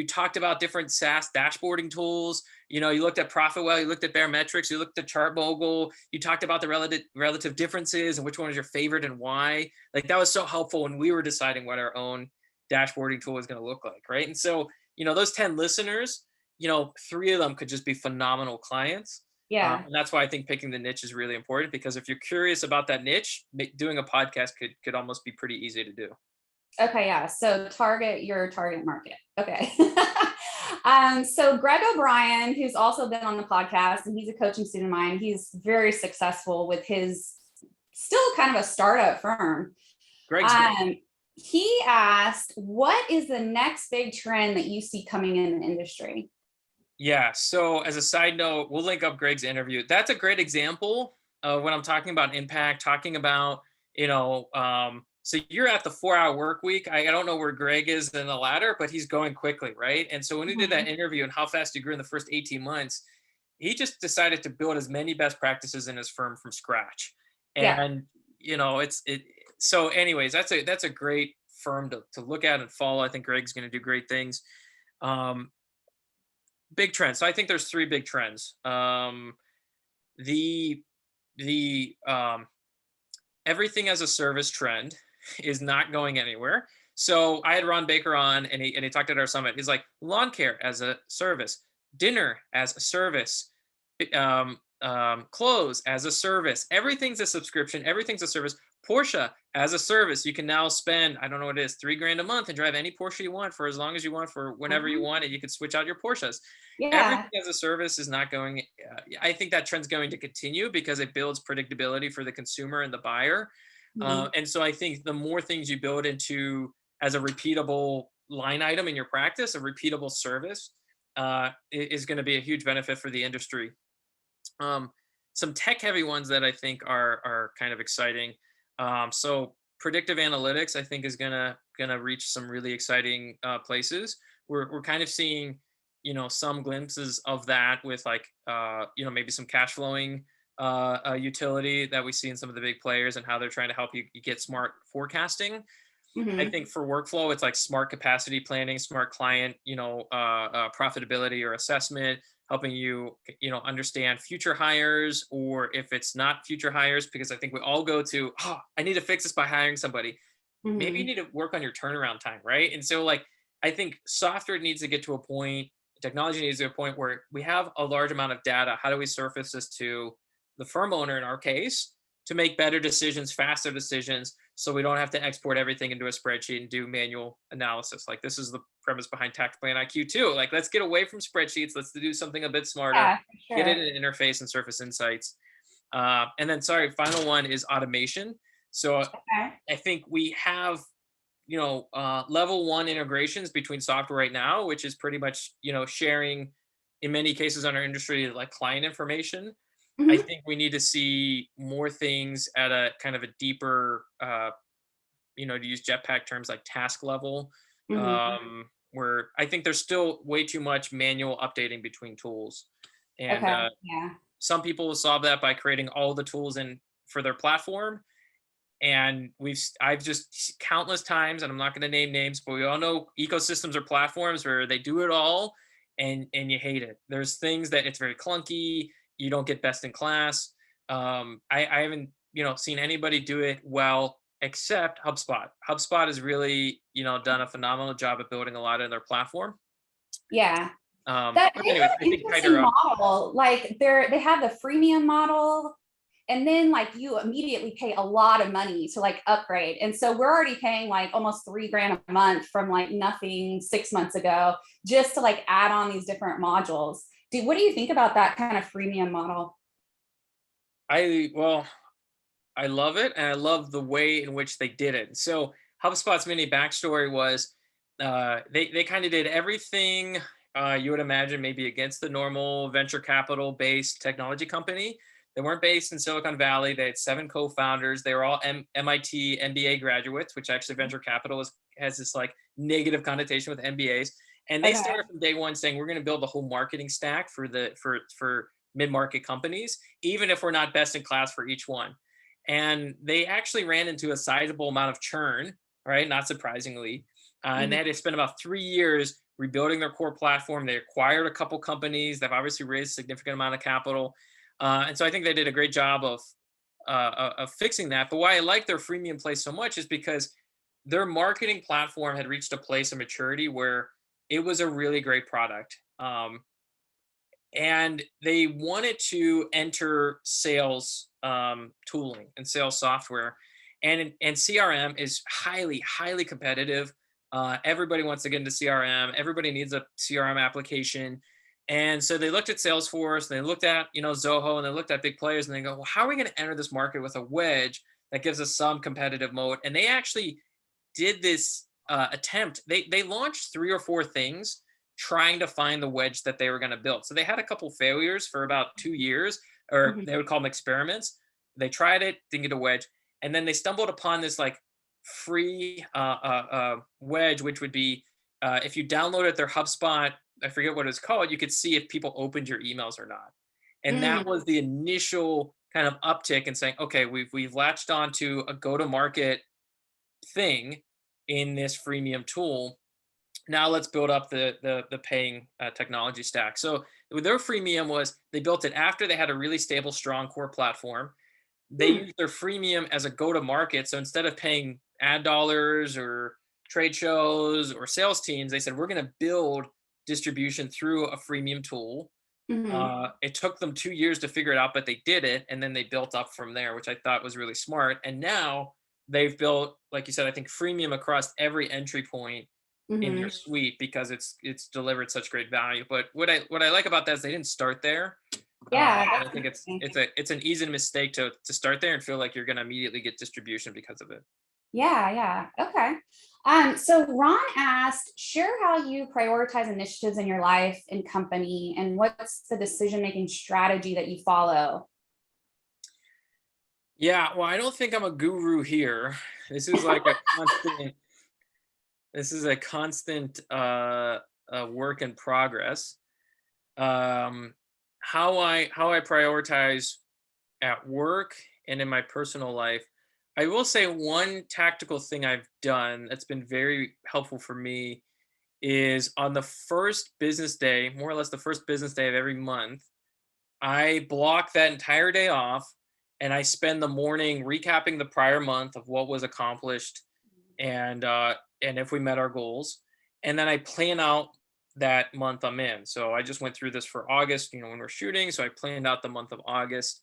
talked about different SaaS dashboarding tools. You know, you looked at ProfitWell, you looked at Barometrics, you looked at ChartMogul, you talked about the relative differences and which one is your favorite and why. Like that was so helpful when we were deciding what our own dashboarding tool is going to look like, right? And so, you know, those 10 listeners, you know, 3 of them could just be phenomenal clients. Yeah. And that's why I think picking the niche is really important, because if you're curious about that niche, doing a podcast could almost be pretty easy to do. Okay, yeah. So target your target market. Okay. So Greg O'Brien, who's also been on the podcast, and he's a coaching student of mine, he's very successful with his still kind of a startup firm. Greg's great. He asked, what is the next big trend that you see coming in the industry? Yeah. So as a side note, we'll link up Greg's interview. That's a great example of when I'm talking about impact, talking about, you know, so you're at the 4-hour work week. I don't know where Greg is in the ladder, but he's going quickly, right? And so when he did that interview and how fast he grew in the first 18 months, he just decided to build as many best practices in his firm from scratch. Yeah. And, you know, so anyways, that's a great firm to look at and follow. I think Greg's going to do great things. Big trends. So I think there's 3 big trends. The everything as a service trend is not going anywhere. So I had Ron Baker on, and he talked at our summit. He's like, lawn care as a service, dinner as a service, clothes as a service. Everything's a subscription. Everything's a service. Porsche as a service. You can now spend, I don't know what it is, $3,000 a month and drive any Porsche you want for as long as you want, for whenever you want, and you can switch out your Porsches. Yeah. Everything as a service is not going. I think that trend's going to continue because it builds predictability for the consumer and the buyer. And so I think the more things you build into as a repeatable line item in your practice, a repeatable service, is going to be a huge benefit for the industry. Some tech heavy ones that I think are kind of exciting. So predictive analytics, I think, is gonna reach some really exciting places. We're kind of seeing, you know, some glimpses of that with like, you know, maybe some cash flowing utility that we see in some of the big players and how they're trying to help you get smart forecasting. I think for workflow, it's like smart capacity planning, smart client, you know, profitability or assessment, helping you, you know, understand future hires, or if it's not future hires, because I think we all go to, oh, I need to fix this by hiring somebody. Maybe you need to work on your turnaround time, right? And so like, I think software needs to get to a point, technology needs to get to a point where we have a large amount of data. How do we surface this to the firm owner in our case to make better decisions, faster decisions, so we don't have to export everything into a spreadsheet and do manual analysis? Like this is the premise behind Tax Plan IQ too. Like let's get away from spreadsheets. Let's do something a bit smarter, Yeah, for get it sure. in an interface and surface insights. And then, sorry, final one is automation. So Okay. I think we have, you know, level 1 integrations between software right now, which is pretty much, you know, sharing in many cases on our industry, like client information. I Mhm. think we need to see more things at a kind of a deeper, you know, to use Jetpack terms, like task level, Mhm. where I think there's still way too much manual updating between tools. And Okay. Yeah. some people will solve that by creating all the tools in for their platform. And I've just countless times, and I'm not going to name names, but we all know ecosystems or platforms where they do it all, and you hate it. There's things that it's very clunky. You don't get best in class. I haven't, you know, seen anybody do it well except HubSpot. HubSpot has really, you know, done a phenomenal job at building a lot in their platform. Yeah. That But they anyways, have I an think tighter interesting up. model. Like they have the freemium model, and then like you immediately pay a lot of money to like upgrade. And so we're already paying like almost $3,000 a month from like nothing 6 months ago, just to like add on these different modules. What do you think about that kind of freemium model? Well, I love it, and I love the way in which they did it. So HubSpot's mini backstory was, they kind of did everything you would imagine maybe against the normal venture capital based technology company. They weren't based in Silicon Valley. They had 7 co-founders. They were all MIT MBA graduates, which actually venture capital has this like negative connotation with MBAs. And they Okay. started from day one saying, we're going to build the whole marketing stack for mid-market companies, even if we're not best in class for each one. And they actually ran into a sizable amount of churn, right? Not surprisingly. And they Mhm. had to spend about 3 years rebuilding their core platform. They acquired a couple companies. They've obviously raised a significant amount of capital. And so I think they did a great job of fixing that. But why I like their freemium place so much is because their marketing platform had reached a place of maturity where it was a really great product. And they wanted to enter sales tooling and sales software, and CRM is highly competitive. Everybody wants to get into CRM. Everybody needs a CRM application, and so they looked at Salesforce, and they looked at Zoho, and they looked at big players, and they go, well, how are we going to enter this market with a wedge that gives us some competitive moat? And they actually did this attempt. They launched 3 or 4 things trying to find the wedge that they were going to build. So they had a couple failures for about 2 years, or Mhm. they would call them experiments. They tried it, didn't get a wedge, and then they stumbled upon this like free wedge, which would be if you downloaded their HubSpot, I forget what it's called, you could see if people opened your emails or not. And that Mm. was the initial kind of uptick in saying, okay, we've latched on to a go-to-market thing in this freemium tool. Now let's build up the paying technology stack. So their freemium was they built it after they had a really stable, strong core platform. They Hmm. used their freemium as a go to market. So instead of paying ad dollars or trade shows or sales teams, they said we're going to build distribution through a freemium tool. Mhm. It took them 2 years to figure it out, but they did it, and then they built up from there, which I thought was really smart. And now they've built, like you said, I think freemium across every entry point in their Mhm. suite because it's delivered such great value. But what I like about that is they didn't start there. Yeah, And I that's think interesting. it's an easy mistake to start there and feel like you're going to immediately get distribution because of it. Yeah, yeah. Okay. So Ron asked, share how you prioritize initiatives in your life and company, and what's the decision-making strategy that you follow? Yeah, well, I don't think I'm a guru here. This is like a constant. This is a constant work in progress. Um, how I prioritize at work and in my personal life. I will say one tactical thing I've done that's been very helpful for me is on the first business day, more or less the first business day of every month, I block that entire day off and I spend the morning recapping the prior month of what was accomplished and if we met our goals. And then I plan out that month I'm in. So I just went through this for August, when we're shooting. So I planned out the month of August.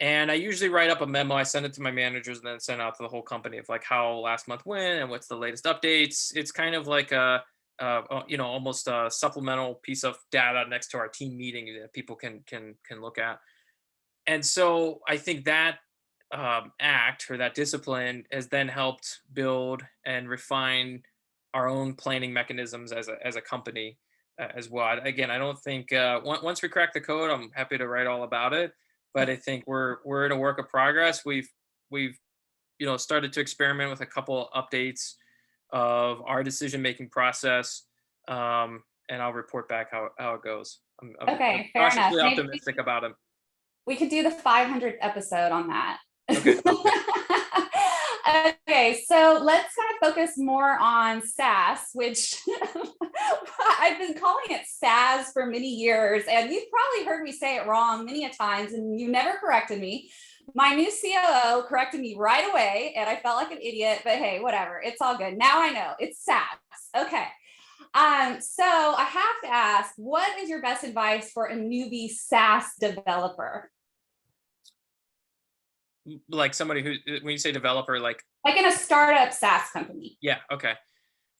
And I usually write up a memo. I send it to my managers and then send it out to the whole company of like how last month went and what's the latest updates. It's kind of like almost a supplemental piece of data next to our team meeting that people can look at. And so I think that act or that discipline has then helped build and refine our own planning mechanisms as a company as well. Again, I don't think once we crack the code, I'm happy to write all about it. But I think we're in a work of progress. We've started to experiment with a couple updates of our decision making process, and I'll report back how it goes. I'm Okay, fair enough. cautiously Maybe optimistic about it. we could do the 500th episode on that. Okay, sounds good. Okay, so let's kind of focus more on SaaS, which I've been calling it SaaS for many years, and you've probably heard me say it wrong many a times, and you never corrected me. My new COO corrected me right away, and I felt like an idiot, but hey, whatever. It's all good. Now I know it's SaaS. Okay. So I have to ask, what is your best advice for a newbie SaaS developer? Like somebody who, when you say developer, like, Like in a startup SaaS company. yeah, okay.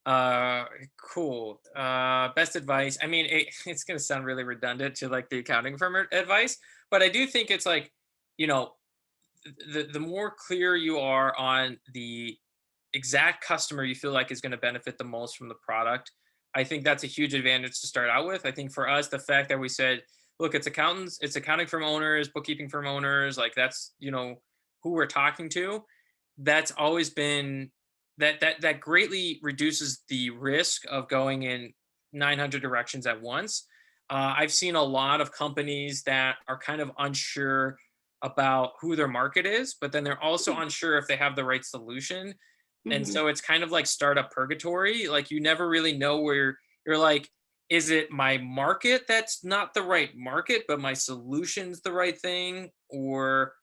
Uh, cool. Best advice. I mean, it's gonna sound really redundant to like the accounting firm advice, but I do think it's like, you know, the more clear you are on the exact customer you feel like is going to benefit the most from the product, I think that's a huge advantage to start out with. I think for us, the fact that we said, look, it's accountants, it's accounting firm owners, bookkeeping firm owners, like that's, who we're talking to. That's always been that greatly reduces the risk of going in 900 directions at once. I've seen a lot of companies that are kind of unsure about who their market is, but then they're also unsure if they have the right solution. And Mhm. so it's kind of like startup purgatory. Like you never really know where you're like, is it my market that's not the right market, but my solution's the right thing? Or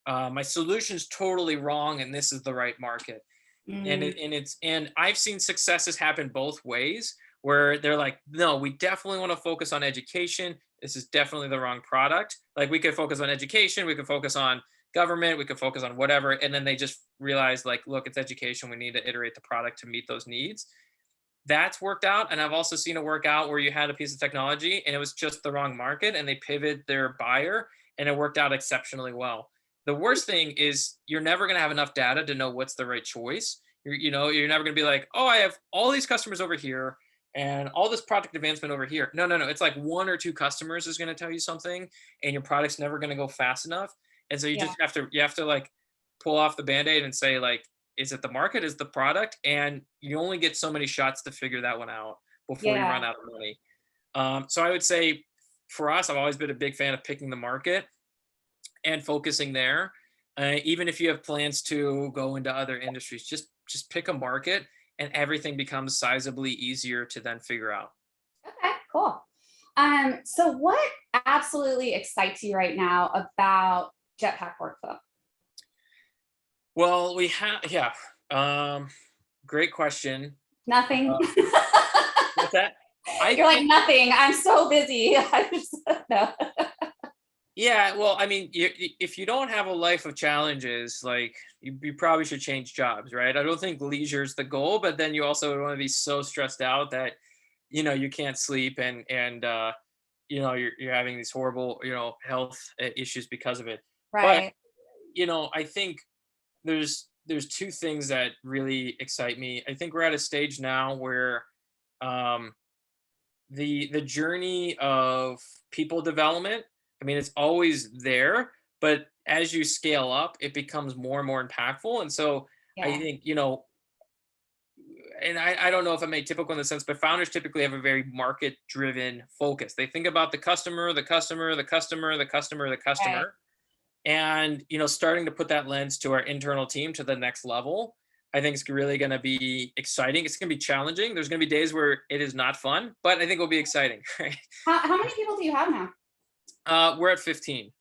my solution's totally wrong and this is the right market? Mm, And I've seen successes happen both ways where they're like, no, we definitely want to focus on education. This is definitely the wrong product. Like we could focus on education, we could focus on government, we could focus on whatever. And then they just realize like, look, it's education. We need to iterate the product to meet those needs. That's worked out. And I've also seen it work out where you had a piece of technology and it was just the wrong market and they pivoted their buyer and it worked out exceptionally well. The worst thing is you're never going to have enough data to know what's the right choice. You're never going to be like, oh, I have all these customers over here and all this product advancement over here. No, no, no. It's like one or two customers is going to tell you something and your product's never going to go fast enough. And so yeah, you have to like pull off the band-aid and say like, is it the market? Is the product? And you only get so many shots to figure that one out before you yeah. run out of money. So I would say for us, I've always been a big fan of picking the market and focusing there. Even if you have plans to go into other industries, just pick a market, and everything becomes sizably easier to then figure out. Okay, cool. So what absolutely excites you right now about Jetpack Workflow? Well, we have yeah. Great question. Nothing. Uh, what's that? I You're like think nothing. I'm so busy. I just no. Yeah, well, I mean, if you don't have a life of challenges, like you probably should change jobs, right? I don't think leisure is the goal, but then you also don't want to be so stressed out that you can't sleep and you're having these horrible health issues because of it. But Right. I think there's two things that really excite me. I think we're at a stage now where um, the journey of people development, I mean, it's always there, but as you scale up it becomes more and more impactful. And so I Yeah. think and I don't know if I'm atypical in the sense, but founders typically have a very market driven focus. They think about the customer, the customer, the customer, the customer, the Right. customer. And starting to put that lens to our internal team to the next level, I think it's really going to be exciting. It's going to be challenging. There's going to be days where it is not fun, but I think it'll be exciting. Right? How many people do you have now? We're at 15.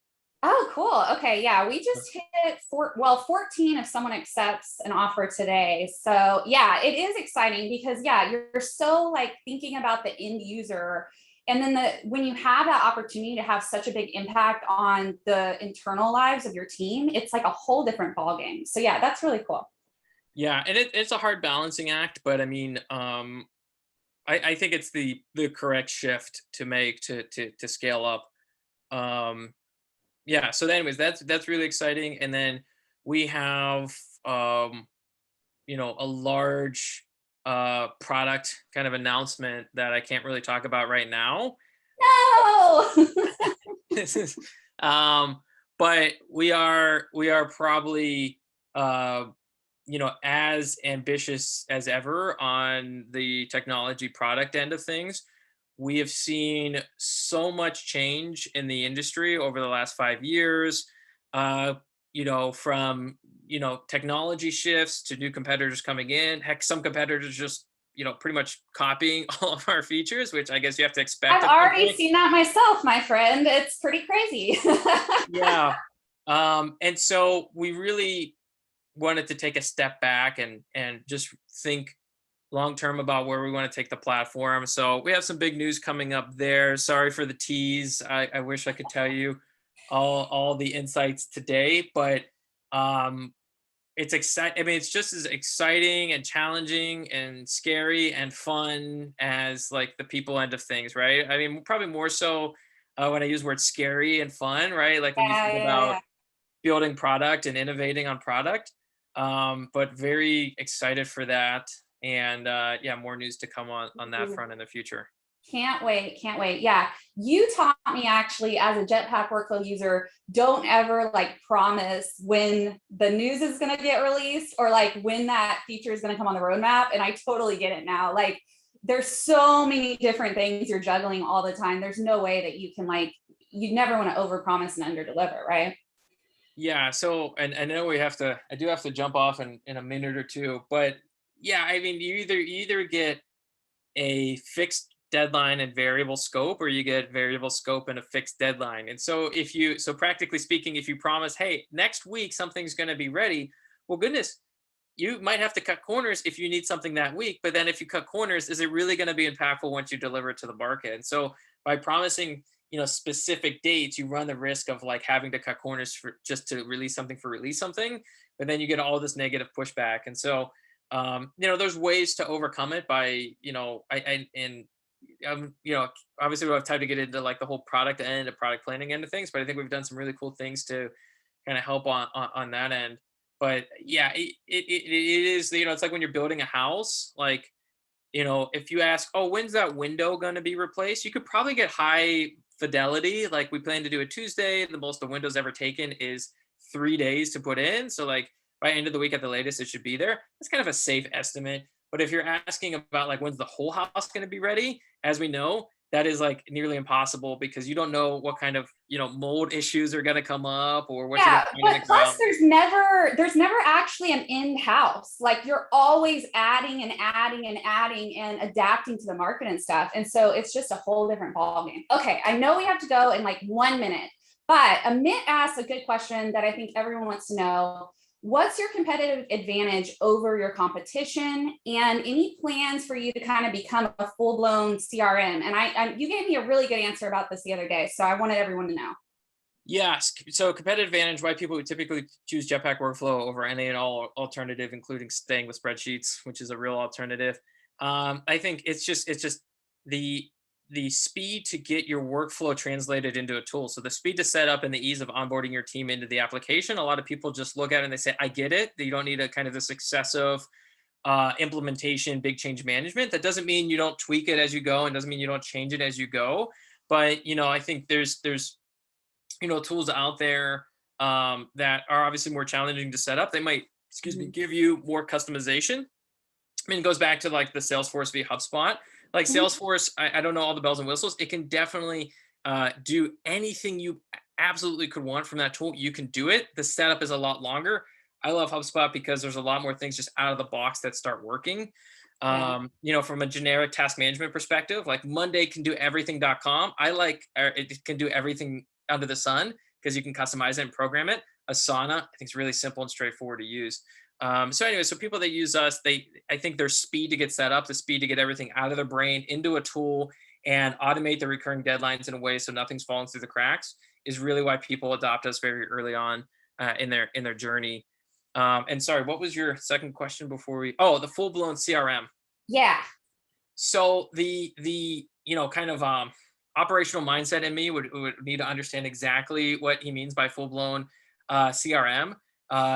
Oh, cool. Okay. Yeah. We just hit 14 if someone accepts an offer today. So yeah, it is exciting because yeah, you're so like thinking about the end user. And then when you have that opportunity to have such a big impact on the internal lives of your team, it's like a whole different ballgame. So yeah, that's really cool. Yeah, and it's a hard balancing act, but I mean, I think it's the correct shift to make to scale up. Um, yeah. So, anyways, that's really exciting, and then we have um, a large product kind of announcement that I can't really talk about right now. No. This is, um, but we are probably uh as ambitious as ever on the technology product end of things. We have seen so much change in the industry over the last 5 years, from, technology shifts to new competitors coming in. Heck, some competitors just, pretty much copying all of our features, which I guess you have to expect I've at some already point. seen that myself, my friend. It's pretty crazy. Yeah. And so we really wanted to take a step back and just think long term about where we want to take the platform. So we have some big news coming up there. Sorry for the tease. I wish I could tell you all the insights today, but um, it's exciting. I mean, it's just as exciting and challenging and scary and fun as like the people end of things, right? I mean, probably more so when I use words scary and fun, right? Like when you Yeah, think yeah, about yeah. building product and innovating on product. But very excited for that. And yeah, more news to come on that Ooh, front in the future. can't wait, can't wait. Yeah, you taught me actually as a Jetpack Workflow user, don't ever like promise when the news is going to get released or like when that feature is going to come on the roadmap. And I totally get it now. Like there's so many different things you're juggling all the time. There's no way that you can you never want to overpromise and underdeliver, right? Yeah. So, and I know I do have to jump off in a minute or two, but yeah, I mean, you either get a fixed deadline and variable scope, or you get variable scope and a fixed deadline. And so so practically speaking, if you promise, hey, next week something's going to be ready, well, goodness, you might have to cut corners if you need something that week. But then if you cut corners, is it really going to be impactful once you deliver it to the market? And so by promising, specific dates, you run the risk of like having to cut corners for just to release something, but then you get all this negative pushback. And so, there's ways to overcome it by, obviously we don't have time to get into like the whole product end, the product planning end of things, but I think we've done some really cool things to kind of help on that end. But yeah, it is, it's like when you're building a house, like, if you ask, oh, when's that window going to be replaced? You could probably get high fidelity. Like we plan to do it Tuesday. The most the window's ever taken is 3 days to put in. So like by end of the week at the latest, it should be there. That's kind of a safe estimate. But if you're asking about like when's the whole house going to be ready, as we know, that is like nearly impossible because you don't know what kind of mold issues are going to come up or what you're going Yeah, to find in but the plus ground. there's never actually an in-house. Like you're always adding and adding and adding and adapting to the market and stuff. And so it's just a whole different ballgame. Okay, I know we have to go in like 1 minute, but Amit asked a good question that I think everyone wants to know. What's your competitive advantage over your competition, and any plans for you to kind of become a full-blown CRM? And you gave me a really good answer about this the other day, so I wanted everyone to know. Yes. So competitive advantage, why people would typically choose Jetpack Workflow over any and all alternative, including staying with spreadsheets, which is a real alternative. I think it's just the the speed to get your workflow translated into a tool. So the speed to set up and the ease of onboarding your team into the application. A lot of people just look at it and they say, I get it. You don't need a kind of this excessive implementation, big change management. That doesn't mean you don't tweak it as you go, and doesn't mean you don't change it as you go. But I think there's tools out there that are obviously more challenging to set up. They might, excuse me, Mhm. give you more customization. I mean, it goes back to like the Salesforce v HubSpot. Like Mhm. Salesforce, I don't know all the bells and whistles. It can definitely do anything you absolutely could want from that tool. You can do it. The setup is a lot longer. I love HubSpot because there's a lot more things just out of the box that start working. Yeah. From a generic task management perspective, like Monday can do everything.com. It can do everything under the sun because you can customize it and program it. Asana, I think, is really simple and straightforward to use. So anyway, so people that use us, I think their speed to get set up, the speed to get everything out of their brain into a tool and automate the recurring deadlines in a way so nothing's falling through the cracks is really why people adopt us very early on in their journey. And sorry, what was your second question before Oh, the full blown CRM. Yeah. So the kind of operational mindset in me would need to understand exactly what he means by full blown CRM.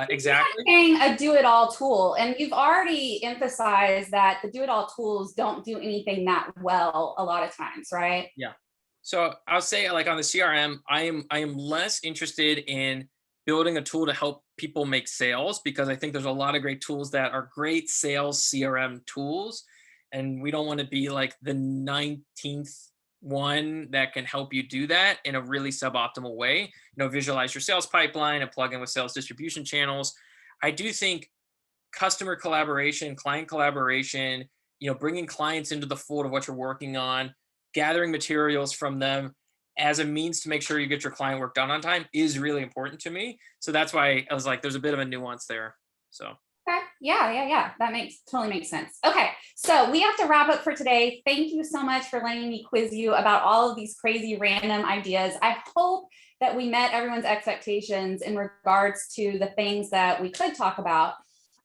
Exactly. Saying a do-it-all tool, and you've already emphasized that the do-it-all tools don't do anything that well a lot of times, right? Yeah. So I'll say like on the CRM, I am less interested in building a tool to help people make sales because I think there's a lot of great tools that are great sales CRM tools. And we don't want to be like the 19th one that can help you do that in a really suboptimal way. Visualize your sales pipeline and plug in with sales distribution channels. I do think customer collaboration, client collaboration, bringing clients into the fold of what you're working on, gathering materials from them as a means to make sure you get your client work done on time is really important to me. So that's why I was like, there's a bit of a nuance there. So Okay. Yeah. That totally makes sense. Okay. So we have to wrap up for today. Thank you so much for letting me quiz you about all of these crazy random ideas. I hope that we met everyone's expectations in regards to the things that we could talk about.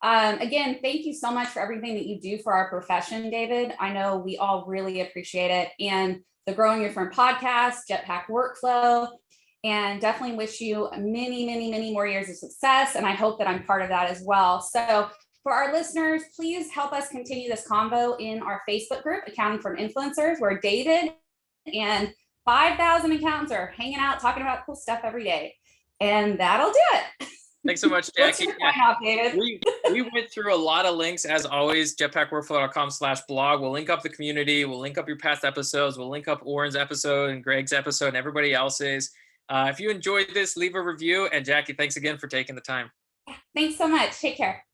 Again, thank you so much for everything that you do for our profession, David. I know we all really appreciate it. And the Growing Your Firm podcast, Jetpack Workflow, and definitely wish you many, many, many more years of success. And I hope that I'm part of that as well. So for our listeners, please help us continue this convo in our Facebook group, Accounting from Influencers, where David and 5,000 accountants are hanging out, talking about cool stuff every day. And that'll do it. Thanks so much, What's Jackie. your Yeah, sign off, David? we went through a lot of links as always. Jetpackworkflow.com/blog. We'll link up the community. We'll link up your past episodes. We'll link up Oren's episode and Greg's episode and everybody else's. If you enjoyed this, leave a review. And Jackie, thanks again for taking the time. Thanks so much. Take care.